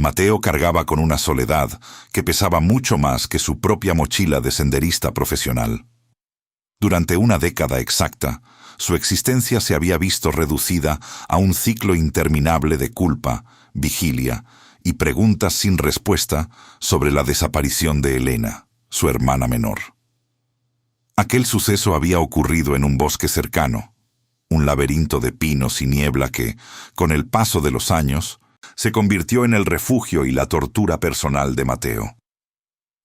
Mateo cargaba con una soledad que pesaba mucho más que su propia mochila de senderista profesional. Durante una década exacta, su existencia se había visto reducida a un ciclo interminable de culpa, vigilia y preguntas sin respuesta sobre la desaparición de Elena, su hermana menor. Aquel suceso había ocurrido en un bosque cercano, un laberinto de pinos y niebla que, con el paso de los años, se convirtió en el refugio y la tortura personal de Mateo.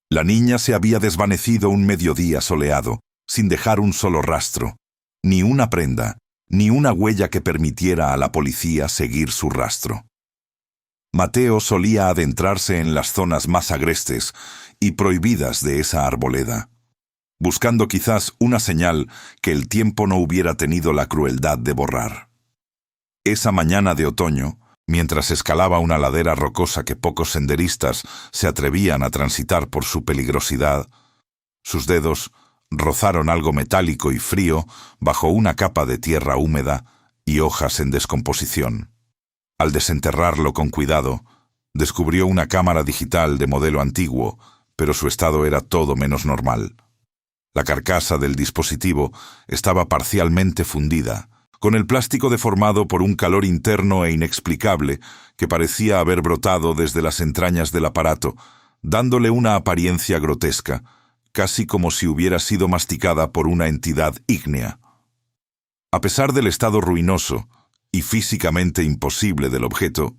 La niña se había desvanecido un mediodía soleado, sin dejar un solo rastro, ni una prenda, ni una huella que permitiera a la policía seguir su rastro. Mateo solía adentrarse en las zonas más agrestes y prohibidas de esa arboleda, buscando quizás una señal que el tiempo no hubiera tenido la crueldad de borrar. Esa mañana de otoño, mientras escalaba una ladera rocosa que pocos senderistas se atrevían a transitar por su peligrosidad, sus dedos rozaron algo metálico y frío bajo una capa de tierra húmeda y hojas en descomposición. Al desenterrarlo con cuidado, descubrió una cámara digital de modelo antiguo, pero su estado era todo menos normal. La carcasa del dispositivo estaba parcialmente fundida, con el plástico deformado por un calor interno e inexplicable que parecía haber brotado desde las entrañas del aparato, dándole una apariencia grotesca, casi como si hubiera sido masticada por una entidad ígnea. A pesar del estado ruinoso y físicamente imposible del objeto,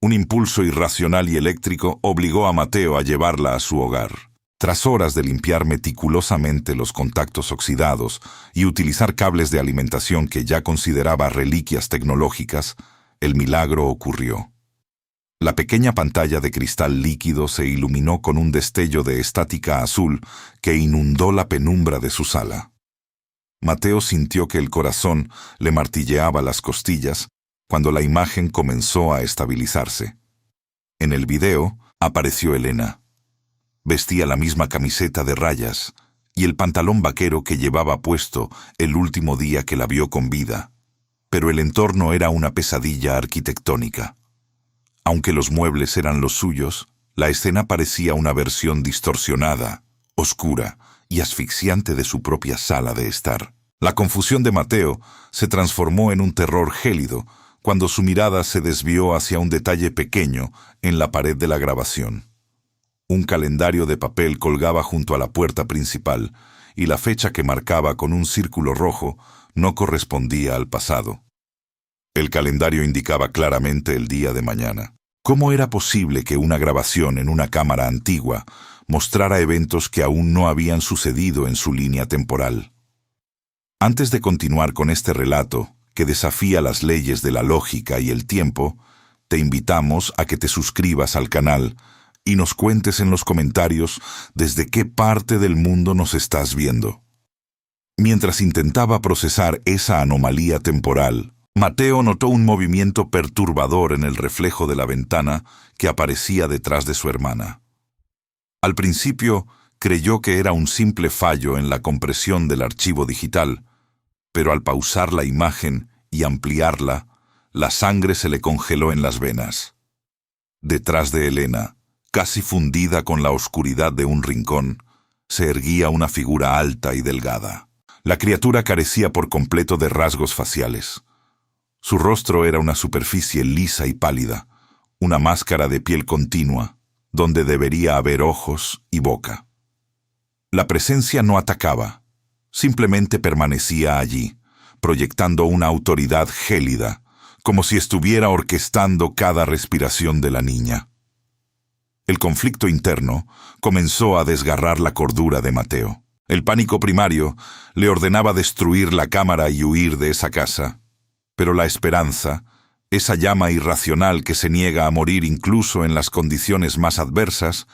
un impulso irracional y eléctrico obligó a Mateo a llevarla a su hogar. Tras horas de limpiar meticulosamente los contactos oxidados y utilizar cables de alimentación que ya consideraba reliquias tecnológicas, el milagro ocurrió. La pequeña pantalla de cristal líquido se iluminó con un destello de estática azul que inundó la penumbra de su sala. Mateo sintió que el corazón le martilleaba las costillas cuando la imagen comenzó a estabilizarse. En el video apareció Elena. Vestía la misma camiseta de rayas y el pantalón vaquero que llevaba puesto el último día que la vio con vida, pero el entorno era una pesadilla arquitectónica. Aunque los muebles eran los suyos, la escena parecía una versión distorsionada, oscura y asfixiante de su propia sala de estar. La confusión de Mateo se transformó en un terror gélido cuando su mirada se desvió hacia un detalle pequeño en la pared de la grabación. Un calendario de papel colgaba junto a la puerta principal y la fecha que marcaba con un círculo rojo no correspondía al pasado. El calendario indicaba claramente el día de mañana. ¿Cómo era posible que una grabación en una cámara antigua mostrara eventos que aún no habían sucedido en su línea temporal? Antes de continuar con este relato, que desafía las leyes de la lógica y el tiempo, te invitamos a que te suscribas al canal y nos cuentes en los comentarios desde qué parte del mundo nos estás viendo. Mientras intentaba procesar esa anomalía temporal, Mateo notó un movimiento perturbador en el reflejo de la ventana que aparecía detrás de su hermana. Al principio, creyó que era un simple fallo en la compresión del archivo digital, pero al pausar la imagen y ampliarla, la sangre se le congeló en las venas. Detrás de Elena, casi fundida con la oscuridad de un rincón, se erguía una figura alta y delgada. La criatura carecía por completo de rasgos faciales. Su rostro era una superficie lisa y pálida, una máscara de piel continua, donde debería haber ojos y boca. La presencia no atacaba, simplemente permanecía allí, proyectando una autoridad gélida, como si estuviera orquestando cada respiración de la niña. El conflicto interno comenzó a desgarrar la cordura de Mateo. El pánico primario le ordenaba destruir la cámara y huir de esa casa, pero la esperanza, esa llama irracional que se niega a morir incluso en las condiciones más adversas,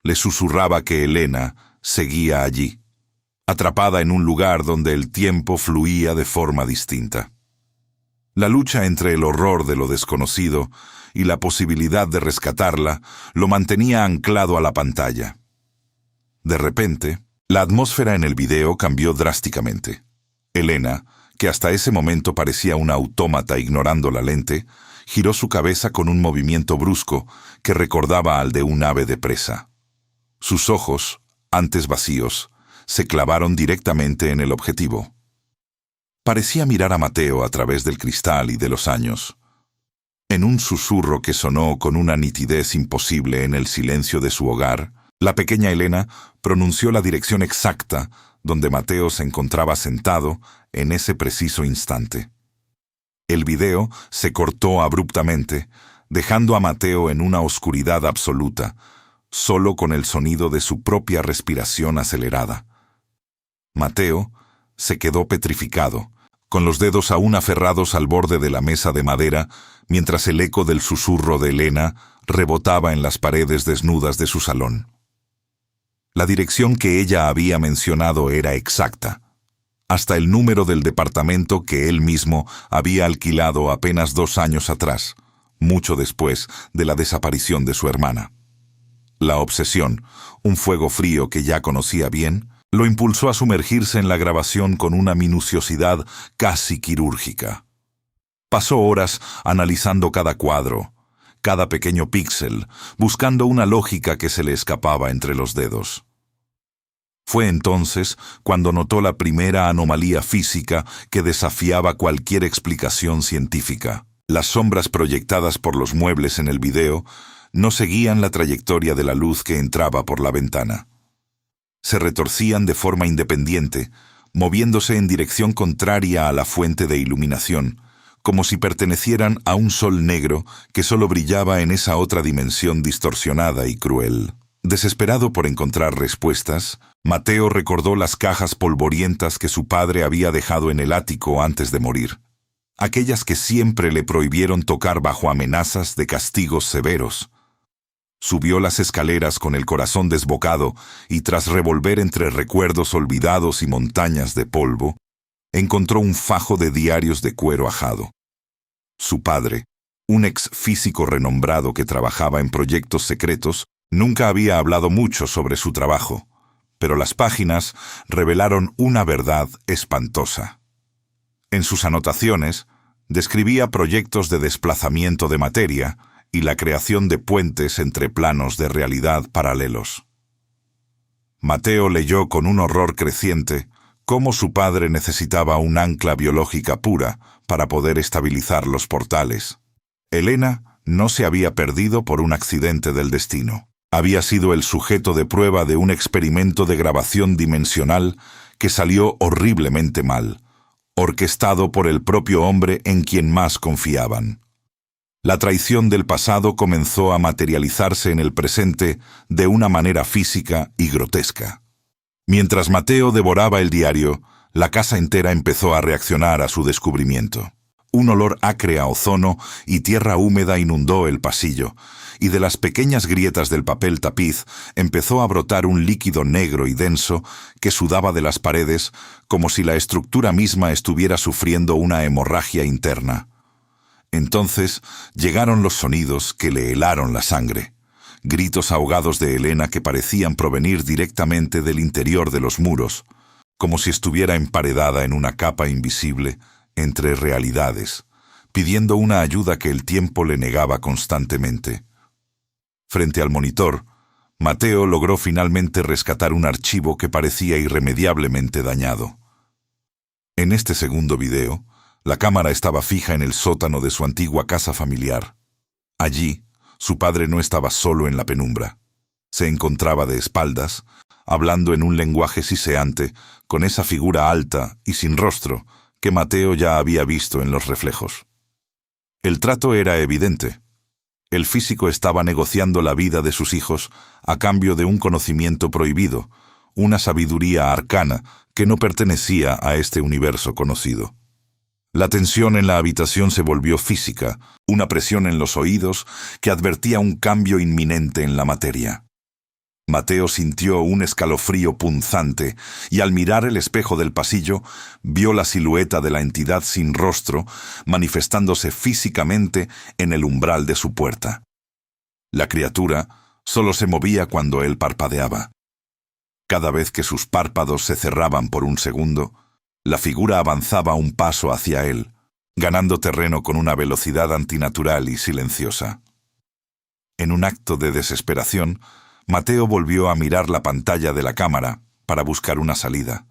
le susurraba que Elena seguía allí, atrapada en un lugar donde el tiempo fluía de forma distinta. La lucha entre el horror de lo desconocido y la posibilidad de rescatarla lo mantenía anclado a la pantalla. De repente, la atmósfera en el video cambió drásticamente. Elena, que hasta ese momento parecía un autómata ignorando la lente, giró su cabeza con un movimiento brusco que recordaba al de un ave de presa. Sus ojos, antes vacíos, se clavaron directamente en el objetivo. Parecía mirar a Mateo a través del cristal y de los años. En un susurro que sonó con una nitidez imposible en el silencio de su hogar, la pequeña Elena pronunció la dirección exacta donde Mateo se encontraba sentado en ese preciso instante. El video se cortó abruptamente, dejando a Mateo en una oscuridad absoluta, solo con el sonido de su propia respiración acelerada. Mateo se quedó petrificado, con los dedos aún aferrados al borde de la mesa de madera, mientras el eco del susurro de Elena rebotaba en las paredes desnudas de su salón. La dirección que ella había mencionado era exacta, hasta el número del departamento que él mismo había alquilado apenas 2 años atrás, mucho después de la desaparición de su hermana. La obsesión, un fuego frío que ya conocía bien, lo impulsó a sumergirse en la grabación con una minuciosidad casi quirúrgica. Pasó horas analizando cada cuadro, cada pequeño píxel, buscando una lógica que se le escapaba entre los dedos. Fue entonces cuando notó la primera anomalía física que desafiaba cualquier explicación científica. Las sombras proyectadas por los muebles en el video no seguían la trayectoria de la luz que entraba por la ventana. Se retorcían de forma independiente, moviéndose en dirección contraria a la fuente de iluminación, como si pertenecieran a un sol negro que solo brillaba en esa otra dimensión distorsionada y cruel. Desesperado por encontrar respuestas, Mateo recordó las cajas polvorientas que su padre había dejado en el ático antes de morir, aquellas que siempre le prohibieron tocar bajo amenazas de castigos severos. Subió las escaleras con el corazón desbocado y tras revolver entre recuerdos olvidados y montañas de polvo, encontró un fajo de diarios de cuero ajado. Su padre, un ex físico renombrado que trabajaba en proyectos secretos, nunca había hablado mucho sobre su trabajo, pero las páginas revelaron una verdad espantosa. En sus anotaciones, describía proyectos de desplazamiento de materia y la creación de puentes entre planos de realidad paralelos. Mateo leyó con un horror creciente cómo su padre necesitaba un ancla biológica pura para poder estabilizar los portales. Elena no se había perdido por un accidente del destino. Había sido el sujeto de prueba de un experimento de grabación dimensional que salió horriblemente mal, orquestado por el propio hombre en quien más confiaban. La traición del pasado comenzó a materializarse en el presente de una manera física y grotesca. Mientras Mateo devoraba el diario, la casa entera empezó a reaccionar a su descubrimiento. Un olor acre a ozono y tierra húmeda inundó el pasillo, y de las pequeñas grietas del papel tapiz empezó a brotar un líquido negro y denso que sudaba de las paredes como si la estructura misma estuviera sufriendo una hemorragia interna. Entonces llegaron los sonidos que le helaron la sangre, gritos ahogados de Elena que parecían provenir directamente del interior de los muros, como si estuviera emparedada en una capa invisible entre realidades, pidiendo una ayuda que el tiempo le negaba constantemente. Frente al monitor, Mateo logró finalmente rescatar un archivo que parecía irremediablemente dañado. En este segundo video, la cámara estaba fija en el sótano de su antigua casa familiar. Allí, su padre no estaba solo en la penumbra. Se encontraba de espaldas, hablando en un lenguaje siseante, con esa figura alta y sin rostro que Mateo ya había visto en los reflejos. El trato era evidente. El físico estaba negociando la vida de sus hijos a cambio de un conocimiento prohibido, una sabiduría arcana que no pertenecía a este universo conocido. La tensión en la habitación se volvió física, una presión en los oídos que advertía un cambio inminente en la materia. Mateo sintió un escalofrío punzante y al mirar el espejo del pasillo vio la silueta de la entidad sin rostro manifestándose físicamente en el umbral de su puerta. La criatura solo se movía cuando él parpadeaba. Cada vez que sus párpados se cerraban por un segundo, la figura avanzaba un paso hacia él, ganando terreno con una velocidad antinatural y silenciosa. En un acto de desesperación, Mateo volvió a mirar la pantalla de la cámara para buscar una salida,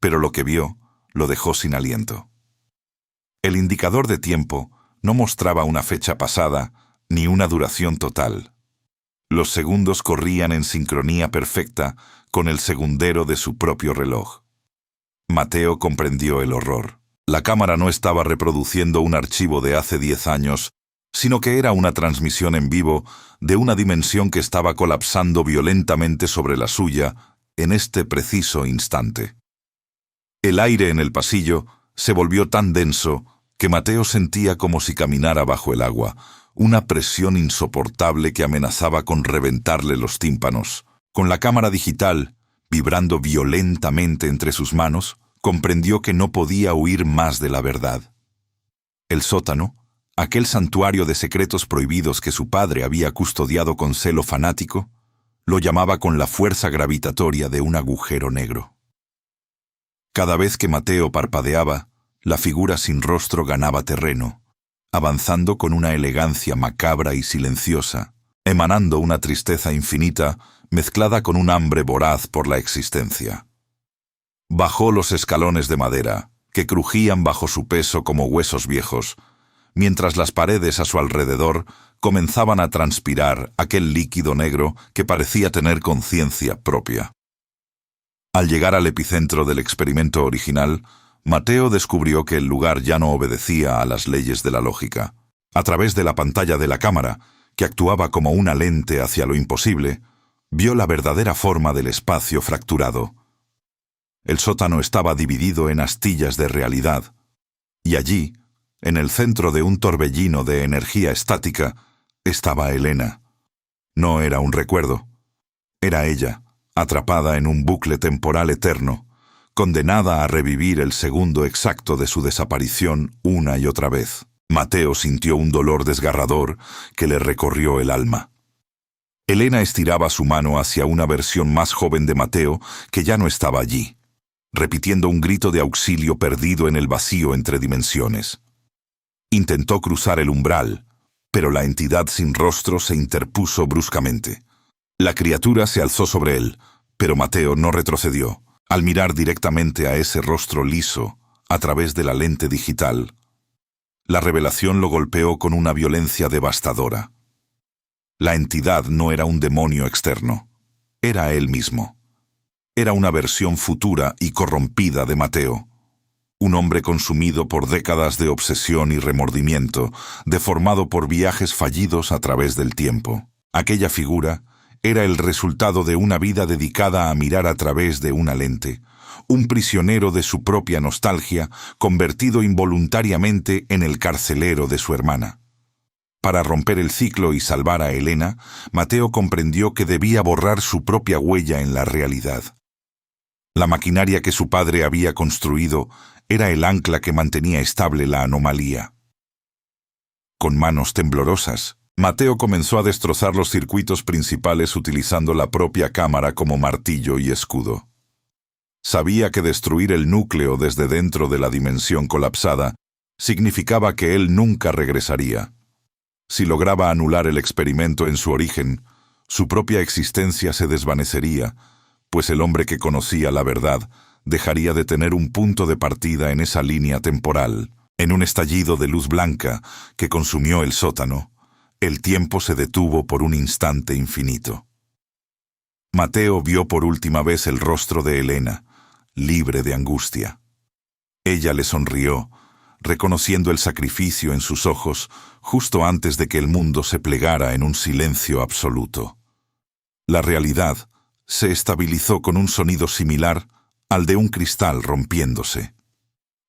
pero lo que vio lo dejó sin aliento. El indicador de tiempo no mostraba una fecha pasada ni una duración total. Los segundos corrían en sincronía perfecta con el segundero de su propio reloj. Mateo comprendió el horror. La cámara no estaba reproduciendo un archivo de hace 10 años, sino que era una transmisión en vivo de una dimensión que estaba colapsando violentamente sobre la suya en este preciso instante. El aire en el pasillo se volvió tan denso que Mateo sentía como si caminara bajo el agua, una presión insoportable que amenazaba con reventarle los tímpanos. Con la cámara digital vibrando violentamente entre sus manos, comprendió que no podía huir más de la verdad. El sótano, aquel santuario de secretos prohibidos que su padre había custodiado con celo fanático, lo llamaba con la fuerza gravitatoria de un agujero negro. Cada vez que Mateo parpadeaba, la figura sin rostro ganaba terreno, avanzando con una elegancia macabra y silenciosa, emanando una tristeza infinita mezclada con un hambre voraz por la existencia. Bajó los escalones de madera, que crujían bajo su peso como huesos viejos, mientras las paredes a su alrededor comenzaban a transpirar aquel líquido negro que parecía tener conciencia propia. Al llegar al epicentro del experimento original, Mateo descubrió que el lugar ya no obedecía a las leyes de la lógica. A través de la pantalla de la cámara, que actuaba como una lente hacia lo imposible, vio la verdadera forma del espacio fracturado. El sótano estaba dividido en astillas de realidad, y allí, en el centro de un torbellino de energía estática, estaba Elena. No era un recuerdo. Era ella, atrapada en un bucle temporal eterno, condenada a revivir el segundo exacto de su desaparición una y otra vez. Mateo sintió un dolor desgarrador que le recorrió el alma. Elena estiraba su mano hacia una versión más joven de Mateo que ya no estaba allí, repitiendo un grito de auxilio perdido en el vacío entre dimensiones. Intentó cruzar el umbral, pero la entidad sin rostro se interpuso bruscamente. La criatura se alzó sobre él, pero Mateo no retrocedió. Al mirar directamente a ese rostro liso, a través de la lente digital, la revelación lo golpeó con una violencia devastadora. La entidad no era un demonio externo, era él mismo. Era una versión futura y corrompida de Mateo, un hombre consumido por décadas de obsesión y remordimiento, deformado por viajes fallidos a través del tiempo. Aquella figura era el resultado de una vida dedicada a mirar a través de una lente, un prisionero de su propia nostalgia, convertido involuntariamente en el carcelero de su hermana. Para romper el ciclo y salvar a Elena, Mateo comprendió que debía borrar su propia huella en la realidad. La maquinaria que su padre había construido era el ancla que mantenía estable la anomalía. Con manos temblorosas, Mateo comenzó a destrozar los circuitos principales utilizando la propia cámara como martillo y escudo. Sabía que destruir el núcleo desde dentro de la dimensión colapsada significaba que él nunca regresaría. Si lograba anular el experimento en su origen, su propia existencia se desvanecería, pues el hombre que conocía la verdad dejaría de tener un punto de partida en esa línea temporal. En un estallido de luz blanca que consumió el sótano, el tiempo se detuvo por un instante infinito. Mateo vio por última vez el rostro de Elena, libre de angustia. Ella le sonrió, reconociendo el sacrificio en sus ojos justo antes de que el mundo se plegara en un silencio absoluto. La realidad se estabilizó con un sonido similar al de un cristal rompiéndose.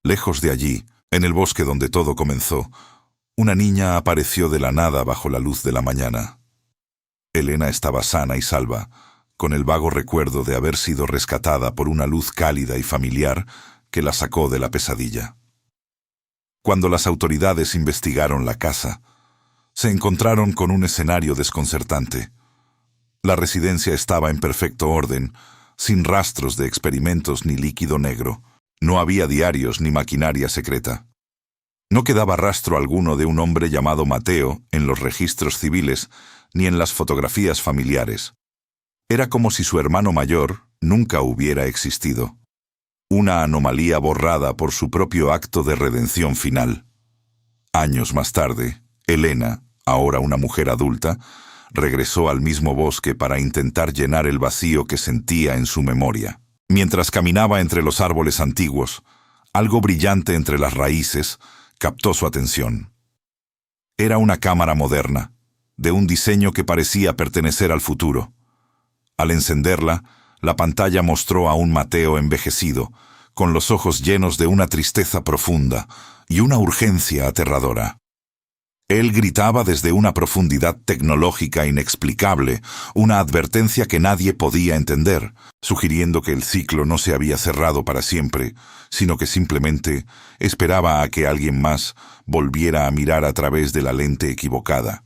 Lejos de allí, en el bosque donde todo comenzó, una niña apareció de la nada bajo la luz de la mañana. Elena estaba sana y salva, con el vago recuerdo de haber sido rescatada por una luz cálida y familiar que la sacó de la pesadilla. Cuando las autoridades investigaron la casa, se encontraron con un escenario desconcertante. La residencia estaba en perfecto orden, sin rastros de experimentos ni líquido negro. No había diarios ni maquinaria secreta. No quedaba rastro alguno de un hombre llamado Mateo en los registros civiles ni en las fotografías familiares. Era como si su hermano mayor nunca hubiera existido. Una anomalía borrada por su propio acto de redención final. Años más tarde, Elena, ahora una mujer adulta, regresó al mismo bosque para intentar llenar el vacío que sentía en su memoria. Mientras caminaba entre los árboles antiguos, algo brillante entre las raíces captó su atención. Era una cámara moderna, de un diseño que parecía pertenecer al futuro. Al encenderla, la pantalla mostró a un Mateo envejecido, con los ojos llenos de una tristeza profunda y una urgencia aterradora. Él gritaba desde una profundidad tecnológica inexplicable, una advertencia que nadie podía entender, sugiriendo que el ciclo no se había cerrado para siempre, sino que simplemente esperaba a que alguien más volviera a mirar a través de la lente equivocada.